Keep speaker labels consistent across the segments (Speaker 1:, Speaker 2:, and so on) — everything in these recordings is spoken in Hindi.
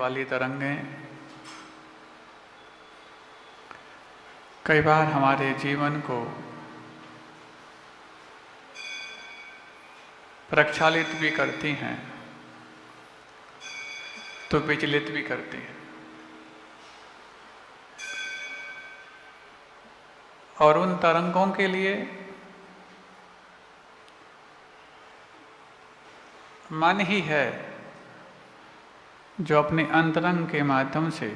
Speaker 1: वाली तरंगें कई बार हमारे जीवन को प्रक्षालित भी करती हैं तो विचलित भी करती हैं। और उन तरंगों के लिए मन ही है जो अपने अंतरंग के माध्यम से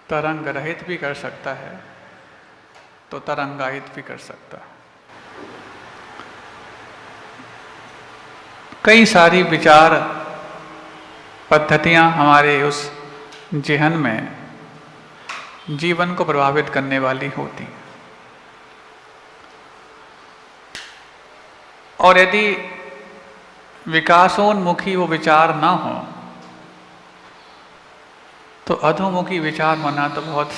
Speaker 1: तरंग रहित भी कर सकता है तो तरंगायित भी कर सकता है। कई सारी विचार पद्धतियां हमारे उस जेहन में जीवन को प्रभावित करने वाली होती हैं। और यदि विकासोन्मुखी वो विचार ना हो तो अधोमुखी विचार होना तो बहुत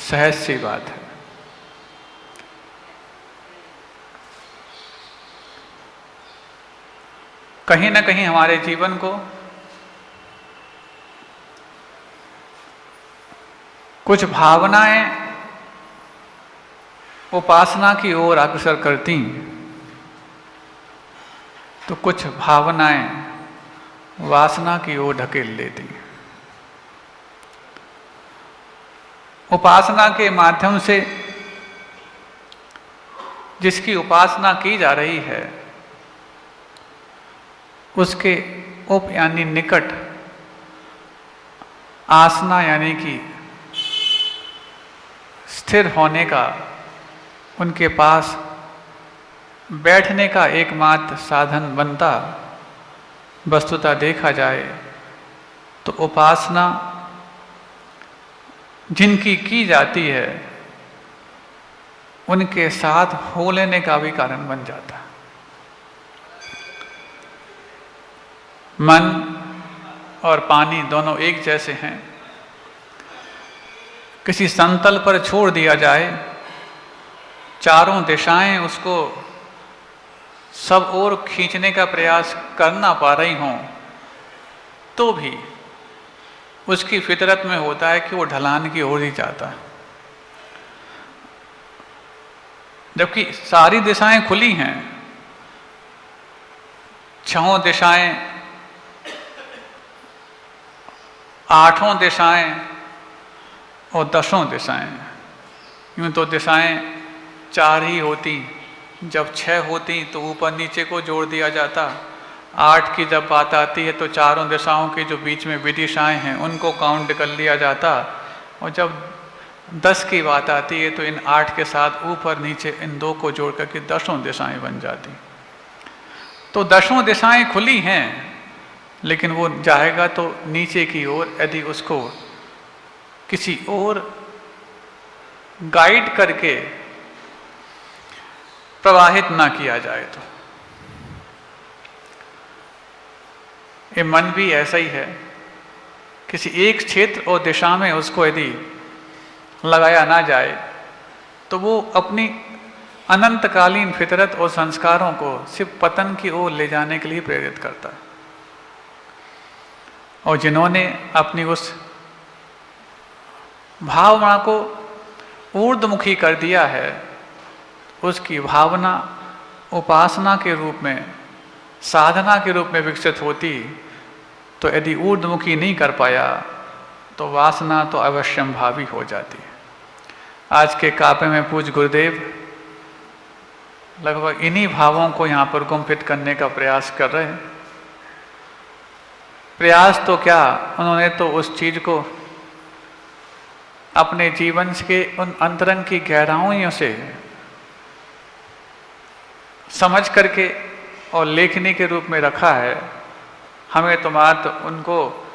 Speaker 1: सहज सी बात है। कहीं ना कहीं हमारे जीवन को कुछ भावनाएं उपासना की ओर अग्रसर करती, तो कुछ भावनाएं वासना की ओर ढकेल देती। उपासना के माध्यम से जिसकी उपासना की जा रही है उसके उप यानी निकट, आसना यानी कि स्थिर होने का, उनके पास बैठने का एकमात्र साधन बनता वस्तुतः देखा जाए तो उपासना जिनकी की जाती है उनके साथ हो लेने का भी कारण बन जाता है। मन और पानी दोनों एक जैसे हैं। किसी समतल पर छोड़ दिया जाए, चारों दिशाएं उसको सब ओर खींचने का प्रयास करना पा रही हों तो भी उसकी फितरत में होता है कि वो ढलान की ओर ही जाता है। जबकि सारी दिशाएं खुली हैं, छहों दिशाएं, आठों दिशाएं और दसों दिशाएं। यूं तो दिशाएं चार ही होती, जब 6 होती तो ऊपर नीचे को जोड़ दिया जाता। 8 की जब बात आती है तो चारों दिशाओं के जो बीच में विदिशाएं हैं उनको काउंट कर लिया जाता। और जब 10 की बात आती है तो इन 8 के साथ ऊपर नीचे इन 2 को जोड़ करके 10 दिशाएं बन जाती। तो 10 दिशाएं खुली हैं, लेकिन वो जाएगा तो नीचे की ओर, यदि उसको किसी और गाइड करके प्रवाहित ना किया जाए तो। ये मन भी ऐसा ही है, किसी एक क्षेत्र और दिशा में उसको यदि लगाया ना जाए तो वो अपनी अनंतकालीन फितरत और संस्कारों को सिर्फ पतन की ओर ले जाने के लिए प्रेरित करता है। और जिन्होंने अपनी उस भावना को ऊर्ध्वमुखी कर दिया है, उसकी भावना उपासना के रूप में, साधना के रूप में विकसित होती, तो यदि ऊर्ध्वमुखी नहीं कर पाया तो वासना तो अवश्यम भावी हो जाती है। आज के काव्य में पूज्य गुरुदेव लगभग इन्हीं भावों को यहाँ पर गुम्फित करने का प्रयास कर रहे हैं। प्रयास तो क्या, उन्होंने तो उस चीज को अपने जीवन के उन अंतरंग की गहराइयों से समझ करके और लेखनी के रूप में रखा है। हमें तो मात्र उनको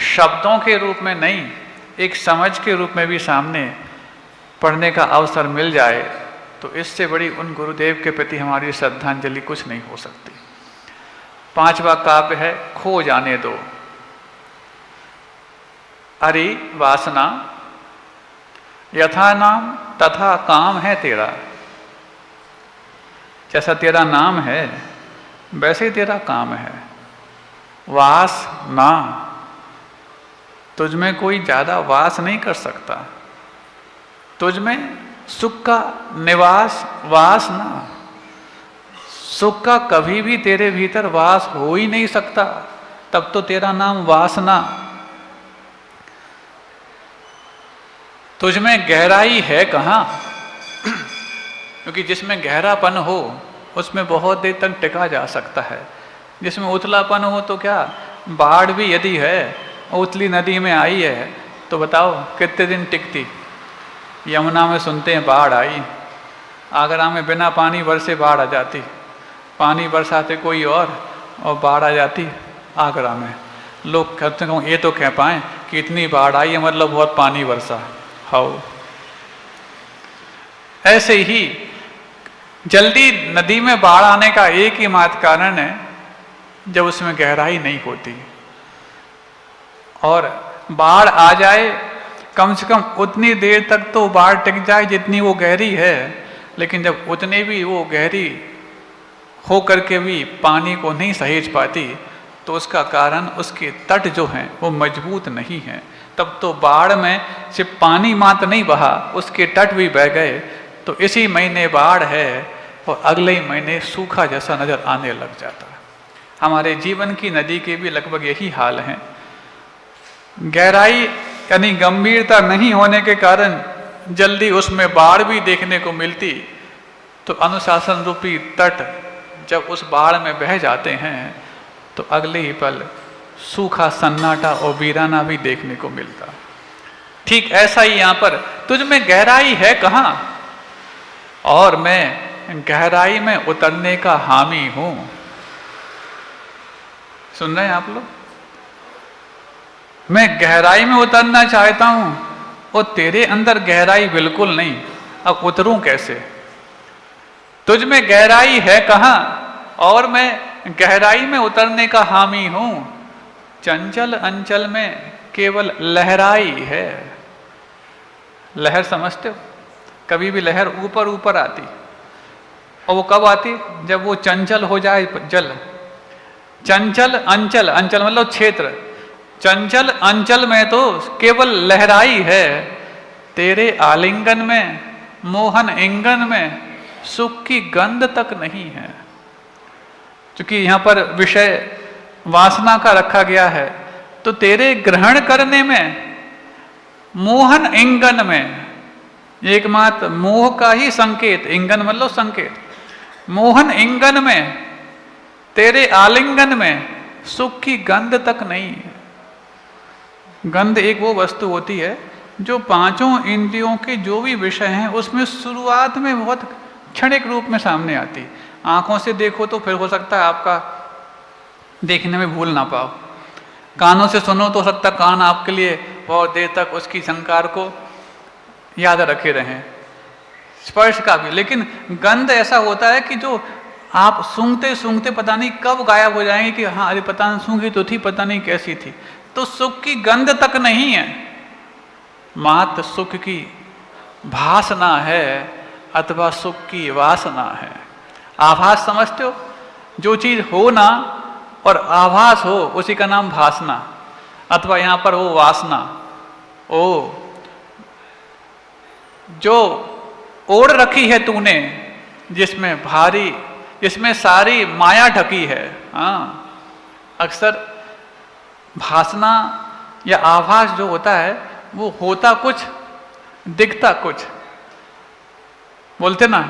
Speaker 1: शब्दों के रूप में नहीं, एक समझ के रूप में भी सामने पढ़ने का अवसर मिल जाए तो इससे बड़ी उन गुरुदेव के प्रति हमारी श्रद्धांजलि कुछ नहीं हो सकती। 5वां काव्य है खो जाने दो। अरे वासना यथा नाम तथा काम है तेरा। जैसा तेरा नाम है वैसे ही तेरा काम है। वास ना, तुझमें कोई ज्यादा वास नहीं कर सकता, तुझमें सुख का निवास वास ना, सुख का कभी भी तेरे भीतर वास हो ही नहीं सकता, तब तो तेरा नाम वासना। तुझमें गहराई है कहाँ? क्योंकि जिसमें गहरापन हो उसमें बहुत देर तक टिका जा सकता है, जिसमें उथलापन हो तो क्या, बाढ़ भी यदि है, उथली नदी में आई है तो बताओ कितने दिन टिकती। यमुना में सुनते हैं बाढ़ आई, आगरा में बिना पानी बरसे बाढ़ आ जाती, पानी बरसाते कोई और बाढ़ आ जाती आगरा में। लोग कहते हैं ये तो कह पाए कि इतनी बाढ़ आई है मतलब बहुत पानी बरसा। हाउ ऐसे ही जल्दी नदी में बाढ़ आने का एक ही मात्र कारण है, जब उसमें गहराई नहीं होती। और बाढ़ आ जाए कम से कम उतनी देर तक तो बाढ़ टिक जाए जितनी वो गहरी है, लेकिन जब उतने भी वो गहरी हो करके भी पानी को नहीं सहेज पाती तो उसका कारण उसके तट जो हैं वो मजबूत नहीं हैं। तब तो बाढ़ में सिर्फ पानी मात्र नहीं बहा, उसके तट भी बह गए। तो इसी महीने बाढ़ है और अगले ही महीने सूखा जैसा नजर आने लग जाता है। हमारे जीवन की नदी के भी लगभग यही हाल है। गहराई यानी गंभीरता नहीं होने के कारण जल्दी उसमें बाढ़ भी देखने को मिलती, तो अनुशासन रूपी तट जब उस बाढ़ में बह जाते हैं तो अगले ही पल सूखा सन्नाटा और वीराना भी देखने को मिलता। ठीक ऐसा ही यहां पर तुझ में गहराई है कहाँ, और मैं गहराई में उतरने का हामी हूं। सुन रहे हैं आप लोग? मैं गहराई में उतरना चाहता हूं और तेरे अंदर गहराई बिल्कुल नहीं, अब उतरूं कैसे? तुझ में गहराई है कहाँ और मैं गहराई में उतरने का हामी हूं। चंचल अंचल में केवल लहराई है। लहर समझते हो? कभी भी लहर ऊपर ऊपर आती, और वो कब आती? जब वो चंचल हो जाए जल। चंचल अंचल, अंचल मतलब क्षेत्र, चंचल अंचल में तो केवल लहराई है। तेरे आलिंगन में, मोहन इंगन में सुख की गंध तक नहीं है। क्योंकि यहां पर विषय वासना का रखा गया है, तो तेरे ग्रहण करने में, मोहन इंगन में, एकमात्र मोह का ही संकेत, इंगन मतलब संकेत, मोहन इंगन में, तेरे आलिंगन में सुख की गंध तक नहीं है। गंध एक वो वस्तु होती है जो पांचों इंद्रियों के जो भी विषय हैं उसमें शुरुआत में बहुत क्षणिक रूप में सामने आती। आंखों से देखो तो फिर हो सकता है आपका देखने में भूल ना पाओ, कानों से सुनो तो हो सकता है कान आपके लिए बहुत देर तक उसकी झंकार को याद रखे रहें, स्पर्श का भी। लेकिन गंध ऐसा होता है कि जो आप सूंघते सूंघते पता नहीं कब गायब हो जाएंगे कि हाँ अरे पता नहीं सूंघी तो थी, पता नहीं कैसी थी। तो सुख की गंध तक नहीं है, मात्र सुख की भासना है अथवा सुख की वासना है। आभास समझते हो? जो चीज हो ना और आभास हो उसी का नाम भासना, अथवा यहां पर वो वासना। ओ जो ओढ़ रखी है तूने, जिसमें भारी, जिसमें सारी माया ढकी है। हाँ, अक्सर भासना या आभास जो होता है वो होता कुछ, दिखता कुछ। बोलते ना,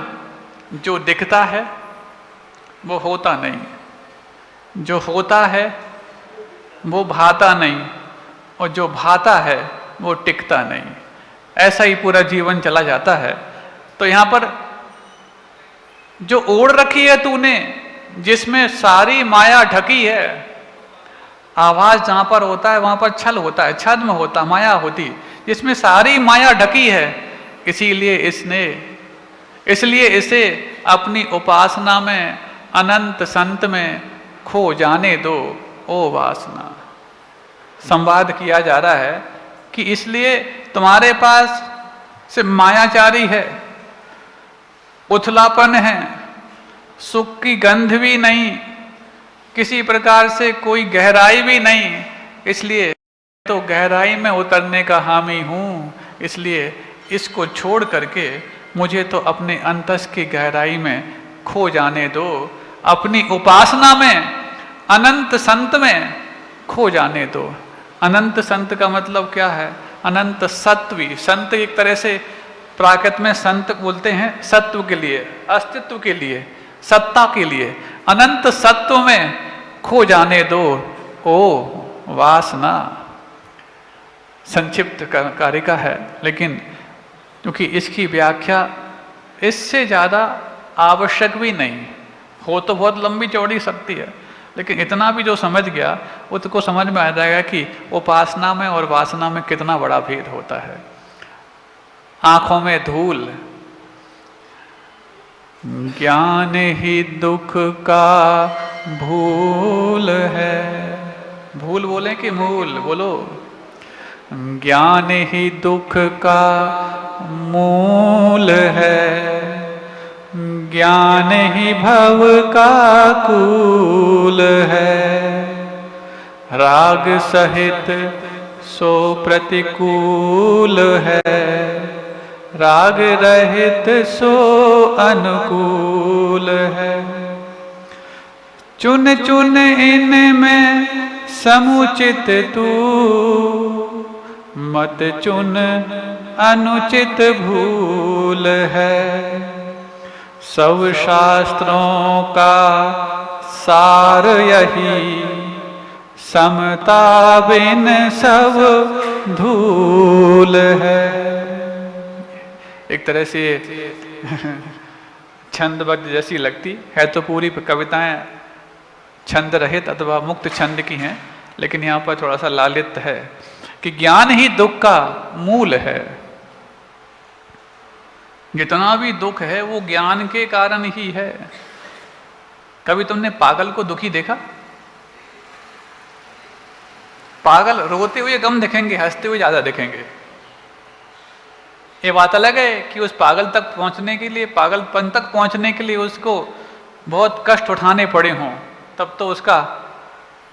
Speaker 1: जो दिखता है वो होता नहीं, जो होता है वो भाता नहीं, और जो भाता है वो टिकता नहीं। ऐसा ही पूरा जीवन चला जाता है। तो यहां पर जो ओढ़ रखी है तूने, जिसमें सारी माया ढकी है, आभास जहां पर होता है वहां पर छल होता है, छद्म होता, माया होती, जिसमें सारी माया ढकी है। इसलिए इसे अपनी उपासना में, अनंत संत में खो जाने दो ओ वासना। संवाद किया जा रहा है कि इसलिए तुम्हारे पास से मायाचारी है, उथलापन है, सुख की गंध भी नहीं, किसी प्रकार से कोई गहराई भी नहीं, इसलिए तो गहराई में उतरने का हामी हूँ, इसलिए इसको छोड़ करके मुझे तो अपने अंतस की गहराई में खो जाने दो, अपनी उपासना में, अनंत संत में खो जाने दो। अनंत संत का मतलब क्या है? अनंत सत्वी। संत एक तरह से प्राकृत में संत बोलते हैं सत्व के लिए, अस्तित्व के लिए, सत्ता के लिए। अनंत सत्व में खो जाने दो ओ वासना। संक्षिप्त कारिका है, लेकिन क्योंकि इसकी व्याख्या इससे ज़्यादा आवश्यक भी नहीं हो, तो बहुत लंबी चौड़ी सकती है, लेकिन इतना भी जो समझ गया उसको समझ में आ जाएगा कि उपासना में और वासना में कितना बड़ा भेद होता है। आंखों में धूल, ज्ञान ही दुख का भूल है। भूल बोले कि मूल बोलो? ज्ञान ही दुख का मूल है, ज्ञान ही भव का कूल है। राग सहित सो प्रतिकूल है, राग रहित सो अनुकूल है। चुन चुन इनमें समुचित तू, मत चुन अनुचित भूल है। सब शास्त्रों का सार यही, समता बिन सब धूल है। एक तरह से छंदबद्ध जैसी लगती है, तो पूरी कविताएं छंद रहित अथवा मुक्त छंद की हैं, लेकिन यहाँ पर थोड़ा सा लालित्य है कि ज्ञान ही दुख का मूल है। जितना भी दुख है वो ज्ञान के कारण ही है। कभी तुमने पागल को दुखी देखा? पागल रोते हुए कम दिखेंगे, हंसते हुए ज्यादा दिखेंगे। ये बात अलग है कि उस पागल तक पहुंचने के लिए, पागलपन तक पहुंचने के लिए उसको बहुत कष्ट उठाने पड़े हों, तब तो उसका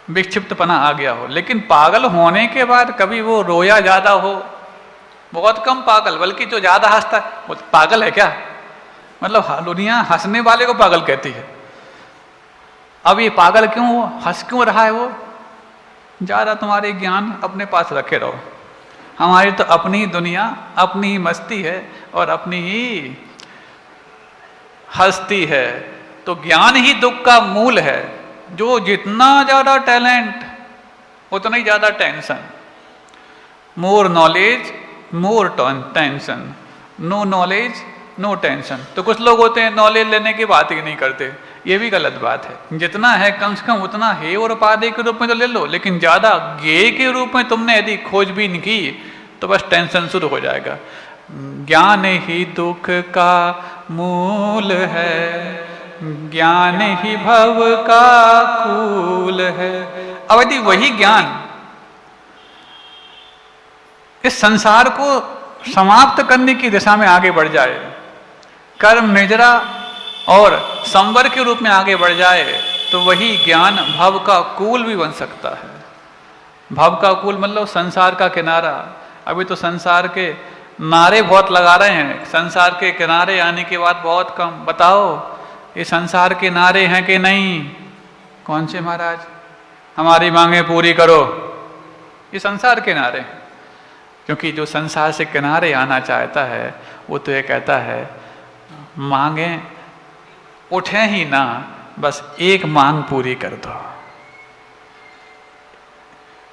Speaker 1: विक्षिप्तपना आ गया हो। लेकिन पागल होने के बाद कभी वो रोया ज्यादा हो? बहुत कम पागल, बल्कि जो ज्यादा हंसता है वो पागल है क्या? मतलब दुनिया हंसने वाले को पागल कहती है। अब ये पागल क्यों, हंस क्यों रहा है? वो ज्यादा तुम्हारे ज्ञान अपने पास रखे रहो। हमारी तो अपनी दुनिया, अपनी ही मस्ती है और अपनी ही हस्ती है। तो ज्ञान ही दुख का मूल है। जो जितना ज्यादा टैलेंट उतना ही ज्यादा tension. More knowledge more tension, no knowledge no tension. तो कुछ लोग होते हैं नॉलेज लेने की बात ही नहीं करते, ये भी गलत बात है। जितना है कम से कम उतना हे और उपाधि के रूप में तो ले लो, लेकिन ज्यादा ज्ञेय के रूप में तुमने यदि खोजबीन की तो बस टेंशन शुरू हो जाएगा। ज्ञान ही दुख का मूल है, ज्ञान ही भव का कूल है। अब यदि वही ज्ञान इस संसार को समाप्त करने की दिशा में आगे बढ़ जाए, कर्म निजरा और संवर के रूप में आगे बढ़ जाए, तो वही ज्ञान भव का कूल भी बन सकता है। भव का कूल मतलब संसार का किनारा। अभी तो संसार के नारे बहुत लगा रहे हैं, संसार के किनारे आने की बात बहुत कम। बताओ ये संसार के नारे हैं कि नहीं? कौन से महाराज? हमारी मांगे पूरी करो, ये संसार के नारे हैं। क्योंकि जो संसार से किनारे आना चाहता है वो तो ये कहता है मांगे उठे ही ना, बस एक मांग पूरी कर दो।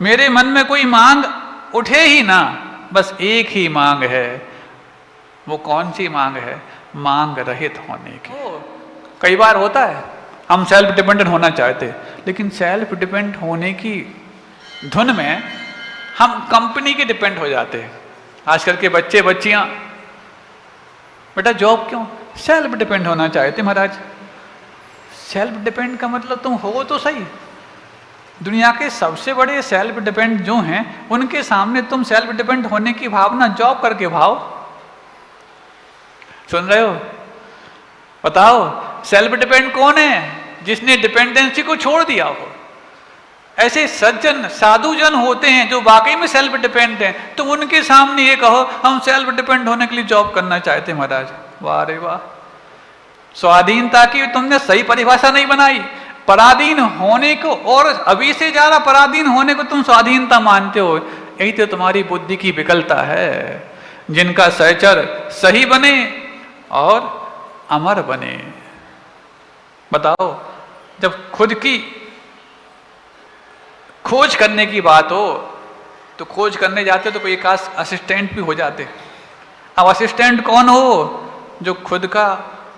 Speaker 1: मेरे मन में कोई मांग उठे ही ना, बस एक ही मांग है। वो कौन सी मांग है? मांग रहित होने की। कई बार होता है हम सेल्फ डिपेंडेंट होना चाहते, लेकिन सेल्फ डिपेंडेंट होने की धुन में हम कंपनी के डिपेंड हो जाते हैं। आजकल के बच्चे बच्चियां, बेटा जॉब क्यों? सेल्फ डिपेंड होना चाहते। महाराज सेल्फ डिपेंड का मतलब तुम हो तो सही। दुनिया के सबसे बड़े सेल्फ डिपेंड जो हैं उनके सामने तुम सेल्फ डिपेंड होने की भावना जॉब करके भाव। सुन रहे हो? बताओ सेल्फ डिपेंड कौन है? जिसने डिपेंडेंसी को छोड़ दिया हो। ऐसे सज्जन साधुजन होते हैं जो वाकई में सेल्फ डिपेंड हैं, तो उनके सामने ये कहो हम सेल्फ डिपेंड होने के लिए जॉब करना चाहते हैं। महाराज वाह रे वाह, स्वाधीनता की तुमने सही परिभाषा नहीं बनाई। पराधीन होने को और अभी से ज्यादा पराधीन होने को तुम स्वाधीनता मानते हो। यही तो तुम्हारी बुद्धि की विकलता है। जिनका सहचर सही बने और अमर बने। बताओ, जब खुद की खोज करने की बात हो तो खोज करने जाते तो कोई एक असिस्टेंट भी हो जाते। अब असिस्टेंट कौन हो? जो खुद का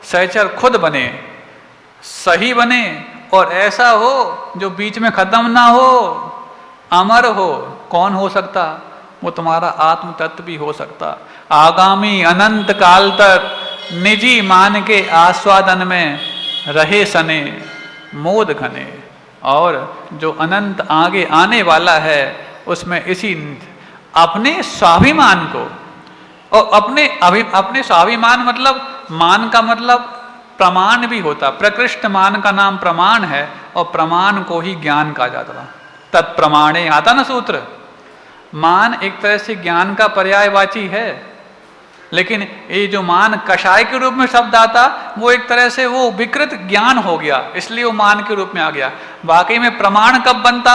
Speaker 1: सहचर खुद बने, सही बने और ऐसा हो जो बीच में खत्म ना हो, अमर हो। कौन हो सकता? वो तुम्हारा आत्म तत्व भी हो सकता। आगामी अनंत काल तक निजी मान के आस्वादन में रहे सने मोद घने, और जो अनंत आगे आने वाला है उसमें इसी अपने स्वाभिमान को, और अपने स्वाभिमान मतलब मान का मतलब प्रमाण भी होता। प्रकृष्ट मान का नाम प्रमाण है और प्रमाण को ही ज्ञान कहा जाता। तत्प्रमाणे आता ना सूत्र। मान एक तरह से ज्ञान का पर्यायवाची है, लेकिन ये जो मान कषाय के रूप में शब्द आता वो एक तरह से वो विकृत ज्ञान हो गया, इसलिए वो मान के रूप में आ गया। वाकई में प्रमाण कब बनता?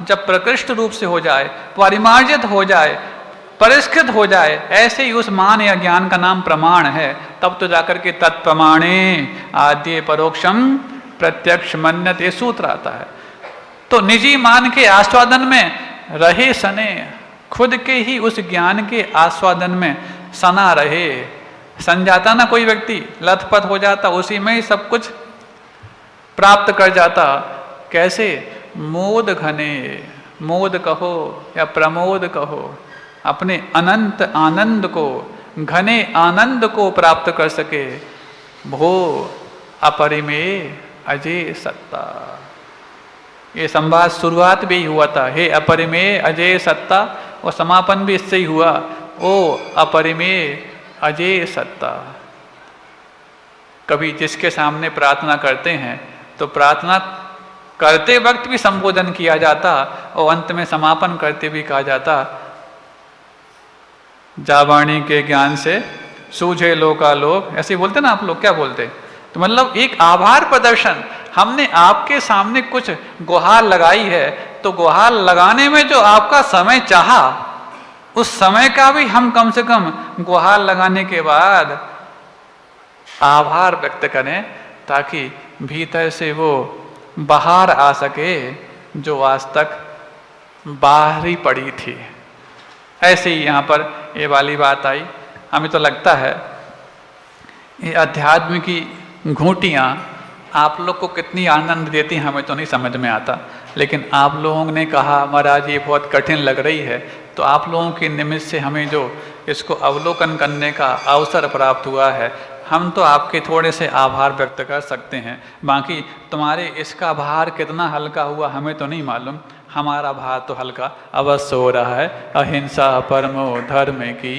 Speaker 1: जब प्रकृष्ट रूप से हो जाए, परिमार्जित हो जाए, परिष्कृत हो जाए। ऐसे ही उस मान या ज्ञान का नाम प्रमाण है। तब तो जाकर के तत्प्रमाणे आद्य परोक्षम प्रत्यक्ष मन्यते ये सूत्र आता है। तो निजी मान के आस्वादन में रहे सने, खुद के ही उस ज्ञान के आस्वादन में सना रहे। सन जाता ना कोई व्यक्ति, लथपथ हो जाता, उसी में ही सब कुछ प्राप्त कर जाता। कैसे? मोद घने, मोद कहो या प्रमोद कहो, अपने अनंत आनंद को, घने आनंद को प्राप्त कर सके। भो अपरिमेय अजय सत्ता। ये संवाद शुरुआत भी हुआ था, हे अपरिमेय अजय सत्ता, और समापन भी इससे ही हुआ, ओ अपरिमेय अजय सत्ता। कभी जिसके सामने प्रार्थना करते हैं तो प्रार्थना करते वक्त भी संबोधन किया जाता और अंत में समापन करते भी कहा जाता, जावाणी के ज्ञान से सूझे लोकालोक। ऐसे बोलते ना आप लोग, क्या बोलते? तो मतलब एक आभार प्रदर्शन। हमने आपके सामने कुछ गुहार लगाई है, तो गुहार लगाने में जो आपका समय चाहा, उस समय का भी हम कम से कम गुहार लगाने के बाद आभार व्यक्त करें, ताकि भीतर से वो बाहर आ सके जो आज तक बाहर ही पड़ी थी। ऐसे ही यहाँ पर ये वाली बात आई। हमें तो लगता है ये अध्यात्म की घूंटियाँ आप लोग को कितनी आनंद देती हैं, हमें तो नहीं समझ में आता। लेकिन आप लोगों ने कहा महाराज ये बहुत कठिन लग रही है, तो आप लोगों के निमित्त से हमें जो इसको अवलोकन करने का अवसर प्राप्त हुआ है, हम तो आपके थोड़े से आभार व्यक्त कर सकते हैं। बाकी तुम्हारे इसका भार कितना हल्का हुआ हमें तो नहीं मालूम, हमारा भार तो हल्का अवश्य हो रहा है। अहिंसा परमो धर्म की।